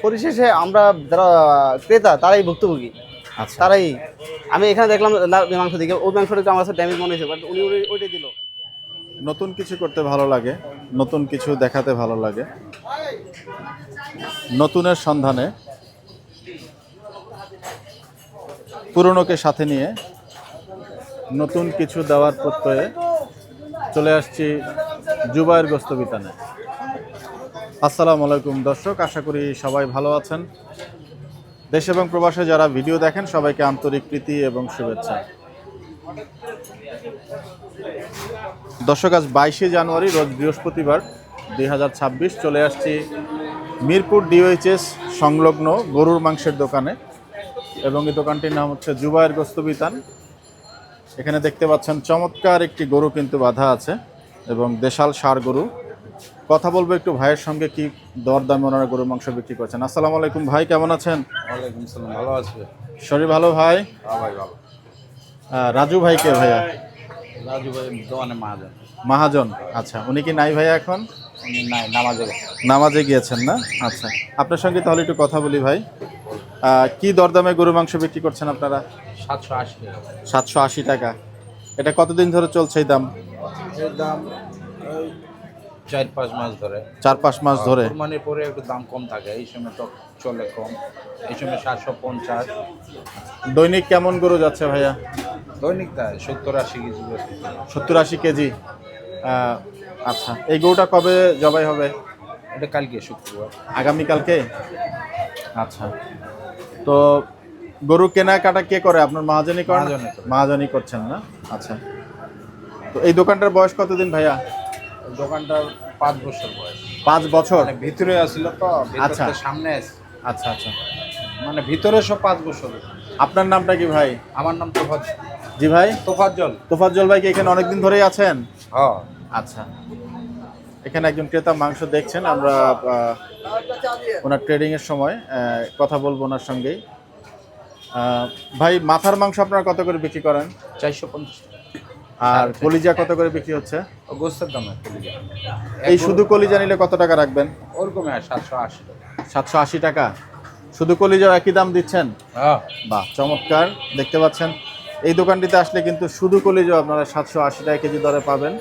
পরিশেষে আমরা যারা ক্রেতা তারাই ভুক্তভোগী। আচ্ছা তারাই, আমি এখানে দেখলাম মাংস দিকে ওই মাংসটা আমার কাছে ড্যামেজ মনে হয়েছে, বাট উনি ওইটাই দিল। নতুন কিছু করতে ভালো লাগে, নতুন কিছু দেখাতে ভালো লাগে, নতুনের সন্ধানে পুরনোকে সাথে নিয়ে নতুন কিছু দেওয়ার প্রত্যয়ে চলে আসছি জুবায়ের গোস্ত বিতানে। আসসালামু আলাইকুম দর্শক, আশা করি সবাই ভালো আছেন। দেশ এবং প্রবাসে যারা ভিডিও দেখেন সবাইকে আন্তরিক প্রীতি এবং শুভেচ্ছা। দর্শক, আজ 22শে জানুয়ারি, রোজ বৃহস্পতিবার 2026, চলে আসছি মিরপুর ডিওএইচএস সংলগ্ন গরুর মাংসের দোকানে, এবং এই দোকানটির নাম হচ্ছে জুবায়ের গোস্ত বিতান। এখানে দেখতে পাচ্ছেন চমৎকার একটি গরু কিন্তু বাঁধা আছে, এবং দেশাল ষাঁড় গরু। কথা বলবো একটু ভাইয়ের সঙ্গে, কি দরদামে ওনারা গরুর মাংস বিক্রি করছেন। আসসালামু আলাইকুম ভাই, কেমন আছেন? ওয়ালাইকুম সালাম, ভালো আছে? শরীর ভালো ভাই? হ্যাঁ ভাই ভালো। রাজু ভাই কে ভাইয়া? রাজু ভাই দোকানে মাহাজন। মাহাজন, আচ্ছা। উনি কি নাই ভাইয়া এখন? উনি নাই, নামাজে গেছে। নামাজে গিয়েছেন না? আচ্ছা, আপনার সঙ্গে তাহলে একটু কথা বলি ভাই। কি দরদামে গরু মাংস বিক্রি করছেন আপনারা? 780 টাকা। 780 টাকা। এটা কতদিন ধরে চলছে এই দাম? এর দাম 4-5 মাস ধরে। 4-5 মাস ধরে। কুরবানির পরে একটু দাম কম থাকে, এই সময় তো চলে কম, এই সময় 750। দৈনিক কেমন গরু যাচ্ছে ভাইয়া? দৈনিক তাই 70-80 কেজি। 70-80 কেজি। আচ্ছা, এই গরুটা কবে জবাই হবে? এটা কালকে শুক্রবার। আগামীকালকে? আচ্ছা, তো গরু কেনাকাটা কে করে? আপনার মহাজনই করেন? মহাজনই করে। মহাজনই করছেন না? আচ্ছা, তো এই দোকানটার বয়স কতদিন ভাইয়া? দোকানটার 5 বছর বয়স। 5 বছর? মানে ভিতরে আসছিল তো, আচ্ছা। ভিতরে সামনে আছে, আচ্ছা আচ্ছা, মানে ভিতরে সব 5 বছর। আপনার নামটা কি ভাই? আমার নাম জি ভাই? তোফাজ্জল। তোফাজ্জল ভাই কি এখানে অনেকদিন ধরেই আছেন? হ্যাঁ। আচ্ছা, এখানে একজন ক্রেতা মাংস দেখছেন, আমরা ওনার ট্রেডিং এর সময় কথা বলবো ওনার সঙ্গেই। ভাই, মাথার মাংস আপনারা কত করে বিক্রি করেন? 450 টাকা। আর কলিজা কত করে বিক্রি হচ্ছে? গোস্তের দাম কলিজা। এই শুধু কলিজা নিলে কত টাকা রাখবেন? ওরকমই 780 টাকা। 780 টাকা। শুধু কলিজাও একই দাম দিচ্ছেন? হ্যাঁ। বাহ, চমৎকার। দেখতে পাচ্ছেন এই দোকানটিতে আসলে কিন্তু শুধু কলিজাও আপনারা 780 টাকা কেজি দরে পাবেন।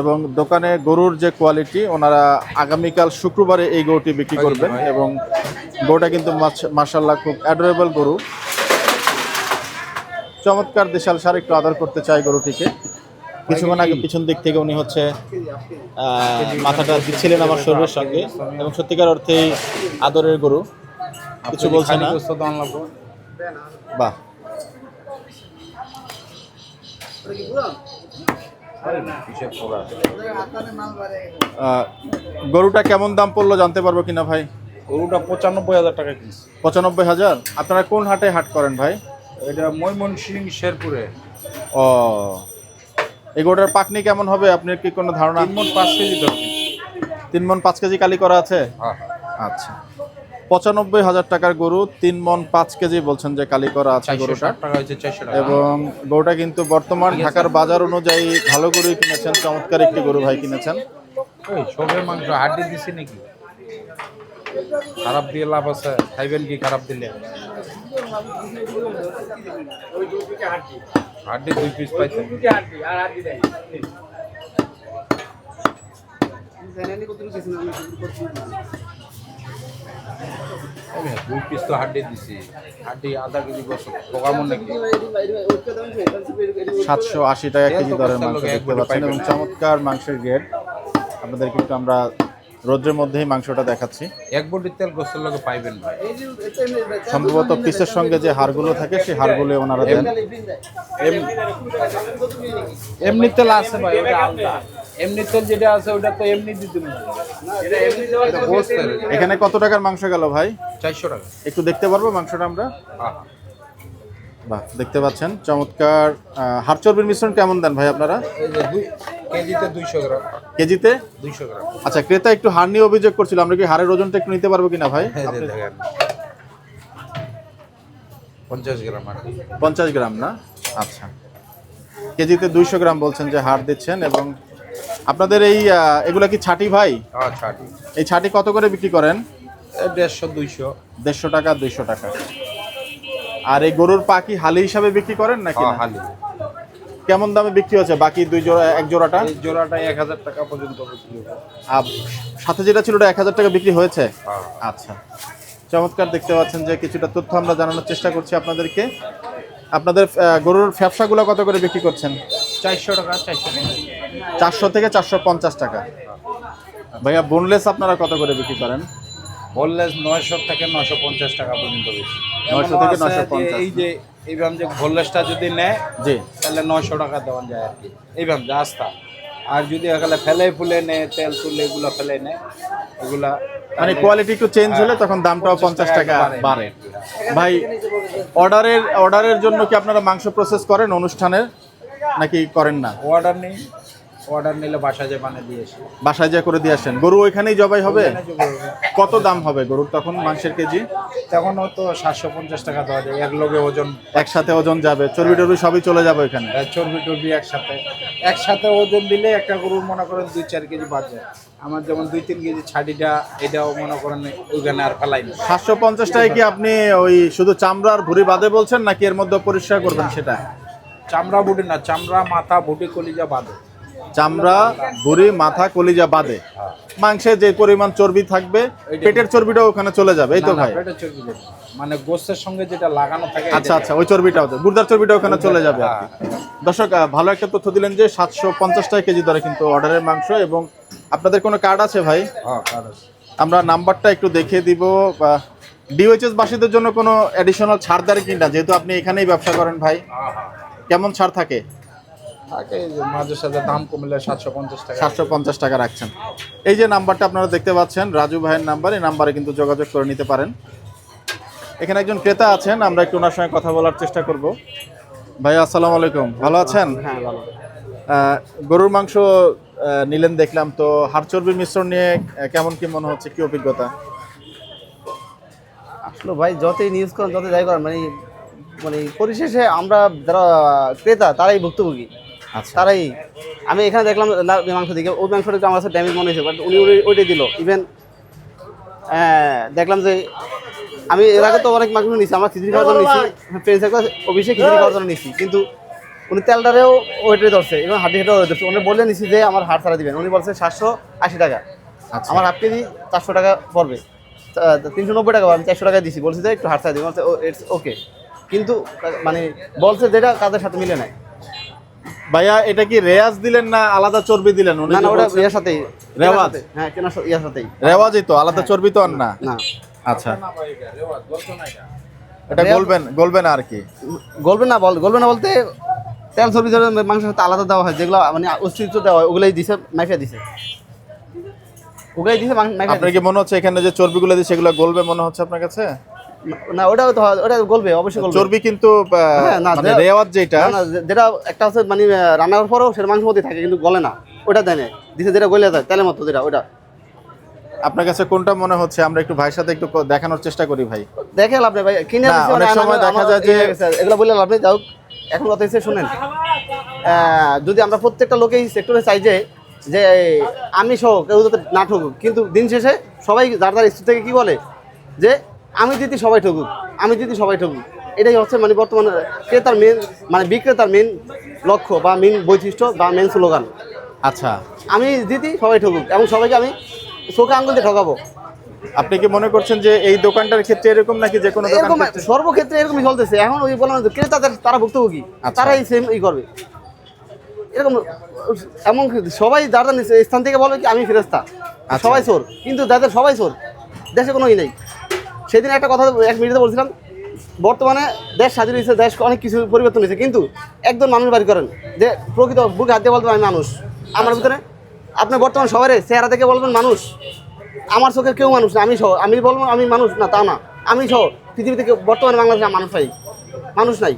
এবং দোকানে গরুর যে কোয়ালিটি, ওনারা আগামীকাল শুক্রবারে এই গরুটি বিক্রি করবেন, এবং গরুটা কিন্তু মাশাআল্লাহ খুব অ্যাডোরেবল গরু, চমৎকার দেশাল ষাঁড়। একটু আদর করতে চাই গরুটিকে। কিছুক্ষণ আগে পিছন দিক থেকে উনি হচ্ছে মাথাটা দিচ্ছিলেন আমার শরীরের সঙ্গে, এবং সত্যিকার অর্থেই আদরের গরু, কিছু বলছে না। বাহ, গরুটা কেমন দাম পড়লো জানতে পারবো কিনা ভাই? গরুটা 95,000 টাকা কিনছে। 95,000। আপনারা কোন হাটে হাট করেন ভাই? এটা ময়মনসিংহ শেরপুরে। ও, এই গরুটার পাকনি কেমন হবে আপনার কি কোনো ধারণা? 3 মণ 5 কেজি ধরে। 3 মণ 5 কেজি কালি করা আছে? হ্যাঁ। আচ্ছা, 95,000 টাকার গরু, 3 মণ 5 কেজি বলছেন যে কালি করা আছে গরুটা। 460 টাকা হয়েছে, 400 টাকা। এবং গরুটা কিন্তু বর্তমান ঢাকার বাজার অনুযায়ী ভালো গরুই কিনেছেন, চমৎকার একটি গরু ভাই কিনেছেন। ওই সবে মাংস হাড্ডি দিছে নাকি? খারাপ দিয়ে লাভ আছে? খাইবেন কি খারাপ দিলে? হাড্ডি 2 পিস পাইছে। আমি 2 পিস তো হাড্ডি দিছি। হাড্ডি আধা কেজি গোস্ত পোকামন নাকি? 780 টাকা কেজি দরের মাংস দেখতে পাচ্ছেন, এবং চমৎকার মাংসের গ্রেড। আপনাদের কিন্তু আমরা রোদ্রের মধ্যেই মাংসটা দেখাচ্ছি। 1 বডি তেল গোস্তের লগে পাইবেন ভাই। সম্ভবত পিসের সঙ্গে যে হাড়গুলো থাকে সেই হাড়গুলো ওনারা দেন। এমনি তেল আছে ভাই, ওটা আলাদা। এমনি তেল যেটা আছে ওটা তো এমনি দিতে না, এটা এমনি এটা গোস্তের। এখানে কত টাকার মাংস গেল ভাই? 400 টাকা। একটু দেখতে পারবো মাংসটা আমরা? হ্যাঁ। বাহ, দেখতে পাচ্ছেন চমৎকার। হাড় চর্বির মিশ্রণ কেমন দেন ভাই আপনারা? এই যে 2 কেজিতে 200 গ্রাম। কেজিতে 200 গ্রাম। আচ্ছা, ক্রেতা একটু হাড় নিয়ে অভিযোগ করছিল, আমরা কি হাড়ের ওজনটা একটু নিতে পারবো কিনা ভাই? এই যে দেখেন 50 গ্রাম আর কি। 50 গ্রাম না? আচ্ছা, কেজিতে 200 গ্রাম বলছেন যে হাড় দিচ্ছেন। এবং আপনাদের এই এগুলা কি ছাটি ভাই? হ্যাঁ, ছাটি। এই ছাটি কত করে বিক্রি করেন? 150 200। 150 টাকা 200 টাকা। আর এই গরুর পা কি হালি হিসাবে বিক্রি করেন নাকি না? হালি কেমন দামে বিক্রি হচ্ছে বাকি দুই জোড়া, এক জোড়াটা? এই জোড়াটা 1000 টাকা পর্যন্ত বিক্রি হবে। আর সাথে যেটা ছিল ওটা 1000 টাকা বিক্রি হয়েছে। হ্যাঁ। আচ্ছা, চমৎকার। দেখতে পাচ্ছেন যে কিছুটা তথ্য আমরা জানানোর চেষ্টা করছি আপনাদেরকে। আপনাদের গরুর ফ্যাপসাগুলো কত করে বিক্রি করছেন? 400 টাকা 450। 400 থেকে 450 টাকা। ভাইয়া বোনলেস আপনারা কত করে বিক্রি করেন? বললে 900 থেকে 950 টাকা পর্যন্ত বেশি। 900 থেকে 950। এই যে এইভাবে যে ভোল্লেসটা যদি নেয় জি, তাহলে 900 টাকা দেওয়া যায় আর কি, এইভাবে রাস্তা। আর যদি এখানে ফেলে ফুলে নেয়, তেল তুলে এগুলো ফেলে নেয়, এগুলা মানে কোয়ালিটি একটু চেঞ্জ হলে তখন দামটাও 50 টাকা বাড়ে। ভাই অর্ডারের জন্য কি আপনারা মাংস প্রসেস করেন অনুষ্ঠানের নাকি করেন না? অর্ডার নিলে বাসায় যে বানিয়ে দিয়ে আসি। বাসায় যা করে দিয়ে আসেন? গরু ওইখানেই জবাই হবে? কত দাম হবে গরুর তখন মাংসের কেজি? তখনও তো 750 টাকা দেওয়া যায়, এক লোকে ওজন। একসাথে ওজন যাবে, চর্বি টর্বি সবই চলে যাবে ওইখানে? চর্বি টর্বি একসাথে ওজন দিলে একটা গরুর মনে করেন 2-4 কেজি বাদ যায়। আমার যেমন 2-3 কেজি ছাডিটা, এটাও মনে করেন ওইখানে আর ফেলাই না। 750 টাকায় কি আপনি ওই শুধু চামড়া আর ভুঁড়ি বাদে বলছেন নাকি এর মধ্যে পরিষ্কার করবেন সেটা? চামড়া বুটি না, চামড়া মাথা বুটি কলিজা বাদে। চামড়া ভুঁড়ি মাথা কলিজা বাদে মাংসে যে পরিমাণ চর্বি থাকবে পেটের চর্বিটাও ওখানে চলে যাবে, এই তো ভাই? পেটের চর্বি যেটা, মানে গোশতের সঙ্গে যেটা লাগানো থাকে। আচ্ছা আচ্ছা, ওই চর্বিটাও তো, গুর্দার চর্বিটা ওখানে চলে যাবে আর কি। দর্শক, ভালো একটা তথ্য দিলেন যে 750 টাকা কেজি দরে কিন্তু অর্ডারের মাংস। এবং আপনাদের কোনো কার্ড আছে ভাই? হ্যাঁ, কার্ড আছে। আমরা নাম্বারটা একটু দেখিয়ে দিব। ডিওএইচএস বাসীদের জন্য কোনো অ্যাডিশনাল ছাড় দেয় কিনা, যেহেতু আপনি এখানেই ব্যবসা করেন ভাই? কেমন ছাড় থাকে? থাকে যে মাঝে সাথে দাম কমলে 750 টাকা। 750 টাকা রাখছেন। এই যে নাম্বারটা আপনারা দেখতে পাচ্ছেন, রাজু ভাইয়ের নাম্বার, এই নাম্বারে কিন্তু যোগাযোগ করে নিতে পারেন। এখানে একজন ক্রেতা আছেন, আমরা একটু ওনার সঙ্গে কথা বলার চেষ্টা করব। ভাই আসসালামু আলাইকুম, ভালো আছেন? হ্যাঁ, ভালো। গরুর মাংস নিলেন দেখলাম, তো হাড় চর্বির মিশ্রণ নিয়ে কেমন কি মনে হচ্ছে, কি অভিজ্ঞতা? আসলে ভাই যতই নিউজ করেন, যত যাই করেন, মানে মানে পরিশেষে আমরা যারা ক্রেতা তারাই ভুক্তভোগী। আচ্ছা, তারাই। আমি এখানে দেখলাম মাংস দিকে, ওই মাংসটা একটু আমার কাছে ড্যামেজ মনে হয়েছে, বাট উনি ওইটাই দিল। ইভেন দেখলাম যে আমি এর আগে তো অনেক মাংস নিয়েছি, আমার খিচুড়ি খাওয়ার জন্য নিয়েছি, ফ্রেন্ডস একটা অফিসে খিচুড়ি খাওয়ার জন্য নিয়েছি, কিন্তু উনি তেলটারেও ওইটাই ধরছে এবং হাড্ডি হাটেও ধরছে। উনি বলে নিছি যে আমার হাট ছাড়া দিবেন, উনি বলছে 780 টাকা। আচ্ছা। আমার হাফ কেজি 400 টাকা পড়বে, 390 টাকা। আমি 400 টাকা দিছি, বলছি যে একটু হাট ছাড়া দিবেন, বলছে ইটস ওকে। কিন্তু মানে বলছে যেটা কাদের সাথে মিলে নাই। ভাইয়া এটা কি রেয়াজ দিলেন না আলাদা চর্বি দিলেন? না না, ওটা ইয়ার সাথেই রেওয়াজ। হ্যাঁ, কেন ইয়ার সাথেই রেওয়াজই তো, আলাদা চর্বি তো আর না। না। আচ্ছা, এটা গলবেন আর কি? গলবে না বলতে তেল চর্বি মাংসের সাথে আলাদা দেওয়া হয়, যেগুলো মানে অস্তিত্ব দেওয়া হয়, ওগুলাই দিছে, মাইফা দিছে, ওগুলাই দিছে। আপনার কি মনে হচ্ছে এখানে যে চর্বিগুলো দিচ্ছে সেগুলো গলবে মনে হচ্ছে আপনার কাছে? না, ওটাও তো ওটা গলবে, অবশ্যই গলবে। চর্বি কিন্তু হ্যাঁ, না, মানে রেওয়াজ যেটা, না, যেটা একটা হচ্ছে মানে রান্নার পরেও সেটা মাংসের মধ্যে থাকে, কিন্তু গলে না, ওটা দেয় না, দিছে যেটা গলে যায় তেলের মতো, যেটা ওটা। আপনার কাছে কোনটা মনে হচ্ছে? আমরা একটু ভাইয়ের সাথে একটু দেখানোর চেষ্টা করি ভাই। দেখে লাভ নেই ভাই, কিনে না, অনেক সময় দেখা যায় যে এগুলো বললে লাভ নেই। যাও, এখন কথা হচ্ছে শুনেন, যদি আমরা প্রত্যেকটা লোকেই সেক্টরে চাই যে আমি সহ কেউ যাতে না ঠকুক, কিন্তু দিন শেষে সবাই যার যার স্থিতি থেকে কি বলে যে আমি যদি সবাই ঠকুক, আমি যদি সবাই ঠকুক। এটাই হচ্ছে মানে বর্তমানে ক্রেতার মেন, মানে বিক্রেতার মেন লক্ষ্য বা মেন বৈশিষ্ট্য বা মেন স্লোগান। আচ্ছা, আমি জিতি সবাই ঠকুক, এবং সবাইকে আমি চোখে আঙুল দিয়ে ঠকাবো। আপনি কি মনে করছেন যে এই দোকানটার ক্ষেত্রে এরকম নাকি যে কোনো এরকম দোকান? সর্বক্ষেত্রে এরকমই চলতেছে এখন। ওই বললাম ক্রেতাদের তারা ভুক্তভোগী, আচ্ছা। তারাই সেম করবে এরকম। এমন সবাই যারা স্থান থেকে বলবে কি আমি ফেরেস্তা, সবাই চোর, কিন্তু যাদের সবাই চোর দেশে কোনো নেই। সেদিন একটা কথা 1 মিনিটে বলছিলাম, বর্তমানে দেশ স্বাধীন হয়েছে, দেশ অনেক কিছু পরিবর্তন হয়েছে, কিন্তু একজন মানুষ বাড়ি করেন যে প্রকৃত বুকে হাত দিয়ে বলবেন আমি মানুষ। আমার ভিতরে আপনি বর্তমান শহরে চেহারা থেকে বলবেন মানুষ, আমার চোখের কেউ মানুষ না, আমি সহ। আমি বলবো আমি মানুষ না, তা না, আমি সহ পৃথিবী থেকে বর্তমানে বাংলাদেশে মানুষ নাই।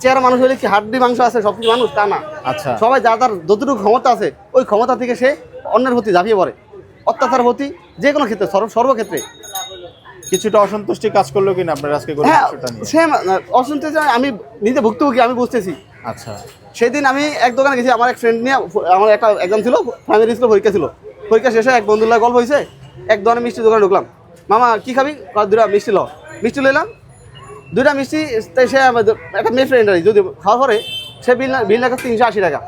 চেহারা মানুষ হলে কি হাড্ডি মাংস আছে সব কিছু মানুষ, তা না। আচ্ছা, সবাই যার যতটুকু ক্ষমতা আছে ওই ক্ষমতা থেকে সে অন্যের প্রতি ঝাঁপিয়ে পড়ে, অত্যাচার প্রতি যে কোনো ক্ষেত্রে, সর্বক্ষেত্রে। কিছুটা অসন্তুষ্টি কাজ করলো কিনা আপনার আজকে গরুর হ্যাঁ, মাংসটা নিয়ে? সেম অসন্তুষ্ট। আমি নিজে ভুক্তভোগী, আমি বুঝতেছি। আচ্ছা, সেদিন আমি এক দোকানে গেছি, আমার এক ফ্রেন্ড নিয়ে, আমার একটা এক্সাম ছিল, প্রাইমারি স্কুলে পরীক্ষা ছিল। পরীক্ষা শেষে এক বন্ধুর লাগে গল্প হয়েছে, এক দোকানে মিষ্টি দোকানে ঢুকলাম। মামা কি খাবি? দুটা মিষ্টি ল। মিষ্টি লইলাম, দুইটা মিষ্টি। সে একটা মেয়ে ফ্রেন্ড আর যদি খাওয়ার পরে সে বিল রাখা 380 টাকা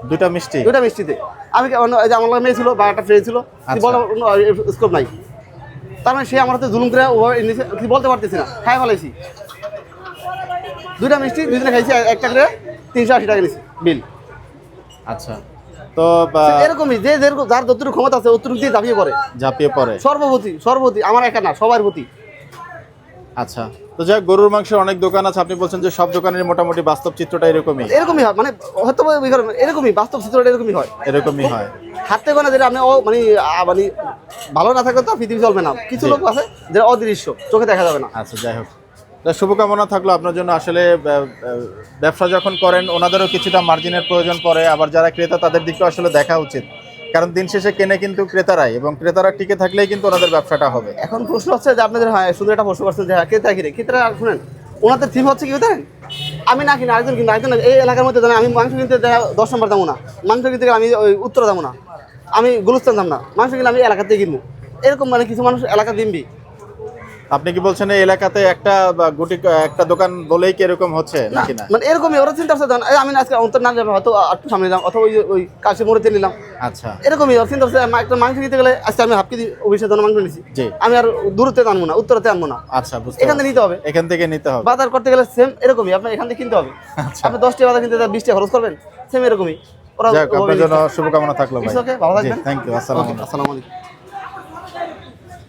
দুটা মিষ্টি। দুটা মিষ্টিতে। আমি আমার লাগে মেয়ে ছিল বা একটা ফ্রেন্ড ছিল, বলো স্কোপ নাই। তার মানে সে আমার হাতে জুলুম করে কি বলতে পারতেছি না, খাই ফেলাইছি। দুইটা মিষ্টি দুজনে খাইছি, একটা করে 380 টাকা নিছি বিল। আচ্ছা, তো এরকমই যে যার যতটুকু ক্ষমতা আছে অতটুকু দিয়ে ঝাঁপিয়ে পড়ে সর্বপ্রতি আমার একা না, সবার প্রতি। আচ্ছা, তো যাই হোক, গরুর মাংসের অনেক দোকান আছে, আপনি বলছেন যে সব দোকানের মোটামুটি বাস্তব চিত্রটা এরকমই হয়, মানে হয়তো এরকমই বাস্তব চিত্রটা এরকমই হয়। হাত থেকে না যেটা আপনি মানে মানে ভালো না থাকলে তো পৃথিবী চলবে না। কিছু লোক আছে যেটা অদৃশ্য, চোখে দেখা যাবে না। আচ্ছা, যাই হোক, শুভকামনা থাকলো আপনার জন্য। আসলে ব্যবসা যখন করেন ওনাদেরও কিছুটা মার্জিনের প্রয়োজন পড়ে, আবার যারা ক্রেতা তাদের দিকটা আসলে দেখা উচিত, কারণ দিন শেষে কেনে কিন্তু ক্রেতারাই, এবং ক্রেতারা টিকে থাকলেই কিন্তু ওনাদের ব্যবসাটা হবে। এখন প্রশ্ন হচ্ছে যে আপনাদের শুধু একটা প্রশ্ন করছেন যে ক্রেতারা শুনেন, ওনাদের থিম হচ্ছে কি জানেন, আমি না কিনা আরেকজন কিনা, আরেকজন এই এলাকার মধ্যে জানেন আমি মাংস কিনতে 10 নম্বর দামো না, মাংস কিনতে গেলে আমি ওই উত্তর দামো না, আমি গুলস্তান দাম না, মাংস কিনলে আমি এলাকাতে কিনবো। এরকম মানে কিছু মানুষ এলাকা দিনবি। আপনি কি বলছেন এই এলাকাতে একটা একটা দোকান বলেই কি এরকম হচ্ছে নাকি না? মানে এরকমই ওরা চিন্তা করছে, আমি আজকে অন্তর না যাবো, হয়তো একটু সামনে নিলাম, অথবা ওই কাশি মোড়েতে নিলাম। আচ্ছা, এরকমই ওরা চিন্তা করছে একটা মাংস নিতে গেলে আজকে আমি হাফ কেজি অভিষেক মাংস নিচ্ছি, আমি আর দূরতে আনবো না, উত্তরতে আনবো না। আচ্ছা, এখান থেকে নিতে হবে, এখান থেকে নিতে হবে। বাজার করতে গেলে সেম এরকমই, আপনার এখান থেকে কিনতে হবে। আপনি 10 টাকা বাজার কিনতে 20 টাকা খরচ করবেন, সেম এরকমই। আপনার জন্য শুভকামনা থাকলো ভাই। ভালো থাকবেন। Thank you. আসসালামু আলাইকুম।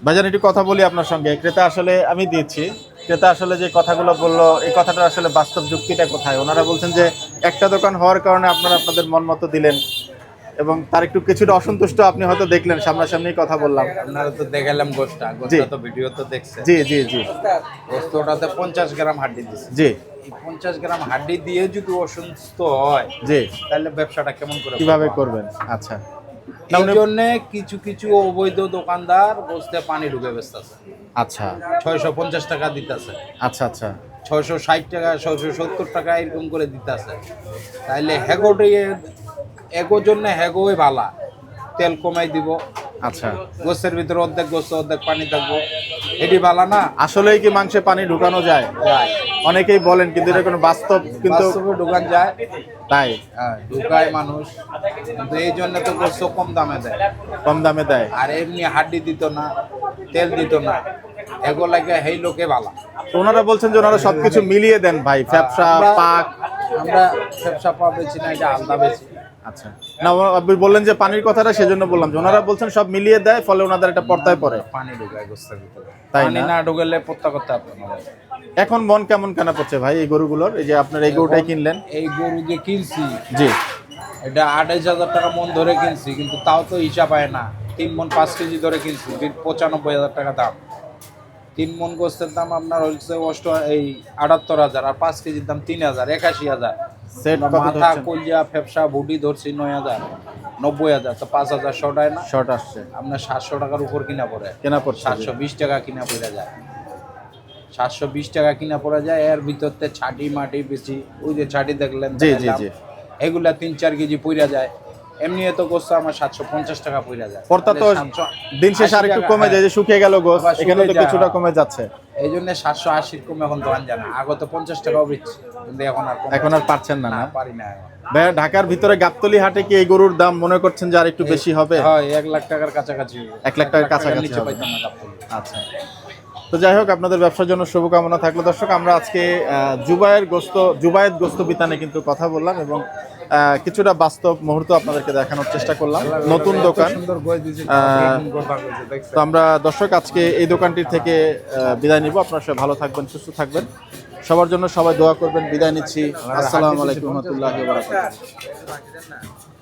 ভাইজান, একটু কথা বলি আপনার সঙ্গে। ক্রেতা আসলে আমি দিচ্ছি, ক্রেতা আসলে যে কথাগুলো বললো এই কথাটা আসলে বাস্তব যুক্তিটা কোথায়? ওনারা বলছেন যে একটা দোকান হওয়ার কারণে আপনারা আপনাদের মন মতো দিলেন, এবং তার একটু কিছুটা অসন্তুষ্ট আপনি হয়তো দেখলেন, সামনাসামনি কথা বললাম। আপনারা তো দেখালাম গোশটা তো ভিডিও তো দেখছেন। জি জি জি, গোশটাতে 50 গ্রাম হাড্ডি দিচ্ছে। জি, এই 50 গ্রাম হাড্ডি দিয়ে যদি অসুস্থ হয়, জি, তাহলে ব্যবসাটা কেমন করে কিভাবে করবেন? আচ্ছা, এই জন্য কিছু কিছু অবৈধ দোকানদার বসতে পানি ঢুকে বেচতেছে। আচ্ছা, 650 টাকা দিতেছে, আচ্ছা, আচ্ছা, 660 টাকা, 670 টাকা এরকম করে দিতেছে। তাইলে এগোর জন্য হেগোই ভালা, তেল কমাই দিব। আচ্ছা, গোস্তের ভিতরে অর্ধেক গোস্ত অর্ধেক পানি থাকবো, এটি ভালা না? আসলেই কি মাংসে পানি ঢুকানো যায়? অনেকেই বলেন, কিন্তু এটা কোনো বাস্তব, কিন্তু ঢুকান যায়। তাই ঢুকায় মানুষ, কিন্তু এই জন্য তো গোস্ত কম দামে দেয়। আর এমনি হাড্ডি দিত না, তেল দিত না, এগো লাগে সেই লোকে ভালা। ওনারা বলছেন যে ওনারা সবকিছু মিলিয়ে দেন ভাই, ফ্যাপসা পাক। আমরা ফ্যাপসা পা বেছি না, এটা আলাদা বেছি। আচ্ছা, না আপনি বললেন যে পানির কথাটা, সেজন্য বললাম যে ওনারা বলছেন সব মিলিয়ে দেয়, ফলে ওনাদের একটা পর্দায় পড়ে। পানি ঢুকায় গোস্তের ভিতরে, তাই পানি না ঢুকালে পত্তা করতে পারতো না। এখন মন কেমন কেন পড়ছে ভাই এই গরুগুলোর? এই যে আপনার এই গরুটাই কিনলেন। এই গরু যে কিনছি, জি, এটা 28,000 টাকা মন ধরে কিনছি, কিন্তু তাও তো হিসাব হয় না। 3 মন 5 কেজি ধরে কিনছি, 95,000 টাকা দাম। 3 মন গোস্তের দাম আপনার হচ্ছে 78,000, আর 5 কেজির দাম 3,000, 81,000। মাথা, কলিজা, ফেফসা, বুটি ধরছি 9,000, 90,000, তো 5,000 শর্ট হয় না? শর্ট আসছে। আপনার 700 টাকার উপর কেনা পড়ে, 720 টাকা কিনা পড়ে যায়, 720 টাকা কিনা পড়ে যায়। এর ভিতরতে ছাটি মাটি বেশি, ওই যে ছাটি দেখলেন, এগুলা 3-4 কেজি পড়ে যায়। এমনি তো গোস্ত আমার 750 টাকা পড়ে যায়। পড়তা তো দিন শেষে আর একটু কমে যায়, যে শুকিয়ে গেল গোস্ত, এখানে তো কিছুটা কমে যাচ্ছে। এই জন্য 780 কম এখন তো আন জানা, আগে তো 50 টাকাও বেচছি, কিন্তু এখন আর পারছেন না? পারি না। ভাই, ঢাকার ভিতরে গাবতলী হাটে কি এই গরুর দাম মনে করছেন যে আর একটু বেশি হবে? হয়, 1 লাখ টাকার কাছাকাছি। 1 লাখ টাকার কাছাকাছি নিচে পাইতাম না গাবতলী। আচ্ছা, তো যাই হোক, আপনাদের ব্যবসার জন্য শুভকামনা থাকলো। দর্শক, আমরা আজকে জুবায়েত গোস্ত বিতানে কিন্তু কথা বললাম, এবং কিছুটা বাস্তব মুহূর্ত আপনাদেরকে দেখানোর চেষ্টা করলাম। নতুন দোকান। তো আমরা দর্শক আজকে এই দোকানটির থেকে বিদায় নিব। আপনারা সবাই ভালো থাকবেন, সুস্থ থাকবেন, সবার জন্য সবাই দোয়া করবেন। বিদায় নিচ্ছি। আসসালামু আলাইকুম ওয়া রাহমাতুল্লাহি ওয়া বারাকাতুহু।